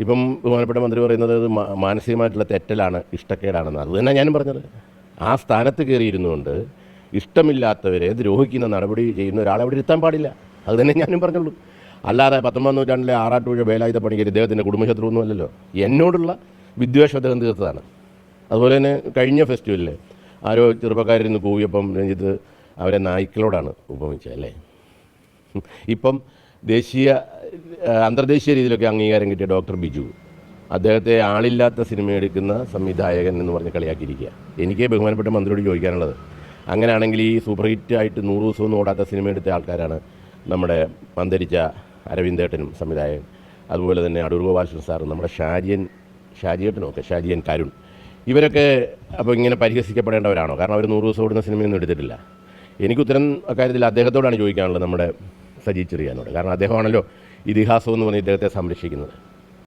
ഇപ്പം ബഹുമാനപ്പെട്ട മന്ത്രി പറയുന്നത് അത് മാനസികമായിട്ടുള്ള തെറ്റലാണ്, ഇഷ്ടക്കേടാണെന്ന്. അത് തന്നെ ഞാനും പറഞ്ഞത്. ആ സ്ഥാനത്ത് കയറിയിരുന്നുകൊണ്ട് ഇഷ്ടമില്ലാത്തവരെ ദ്രോഹിക്കുന്ന നടപടി ചെയ്യുന്ന ഒരാളെ അവിടെ ഇരുത്താൻ പാടില്ല. അത് തന്നെ ഞാനും പറഞ്ഞുള്ളൂ. അല്ലാതെ 19-ാം നൂറ്റാണ്ടിലെ ആറാട്ടുപുഴ വേലായുധ പണിക്കർ ഇദ്ദേഹത്തിൻ്റെ കുടുംബശത്രുവൊന്നും അല്ലല്ലോ. എന്നോടുള്ള വിദ്വേഷം അദ്ദേഹം തീർത്തതാണ്. അതുപോലെ തന്നെ കഴിഞ്ഞ ഫെസ്റ്റിവലിൽ ആരോ ചെറുപ്പക്കാരിന്ന് കൂവിയപ്പം രഞ്ജിത്ത് അവരെ നായ്ക്കളോടാണ് ഉപമിച്ചത് അല്ലേ. ഇപ്പം അന്തർദേശീയ രീതിയിലൊക്കെ അംഗീകാരം കിട്ടിയ ഡോക്ടർ ബിജു അദ്ദേഹത്തെ ആളില്ലാത്ത സിനിമ എടുക്കുന്ന സംവിധായകൻ എന്ന് പറഞ്ഞ് കളിയാക്കിയിരിക്കുക. എനിക്ക് ബഹുമാനപ്പെട്ട മന്ത്രിയോട് ചോദിക്കാനുള്ളത്, അങ്ങനെയാണെങ്കിൽ ഈ സൂപ്പർ ഹിറ്റ് ആയിട്ട് 100 ദിവസമൊന്നും ഓടാത്ത സിനിമ എടുത്ത ആൾക്കാരാണ് നമ്മുടെ അന്തരിച്ച അരവിന്ദേട്ടനും സംവിധായകൻ, അതുപോലെ തന്നെ അടൂർ ഗോപാലകൃഷ്ണൻ സാറും നമ്മുടെ ഷാജിയൻ കരുൺ. ഇവരൊക്കെ അപ്പോൾ ഇങ്ങനെ പരിഹസിക്കപ്പെടേണ്ടവരാണോ? കാരണം അവർ 100 ദിവസം ഓടുന്ന സിനിമയൊന്നും എടുത്തിട്ടില്ല. എനിക്കുത്തരം അക്കാര്യത്തിൽ അദ്ദേഹത്തോടാണ് ചോദിക്കാനുള്ളത്, നമ്മുടെ സജി ചെറിയാനോട്. കാരണം അദ്ദേഹമാണല്ലോ ഇതിഹാസം എന്ന് പറഞ്ഞ് ഇദ്ദേഹത്തെ സംരക്ഷിക്കുന്നത്.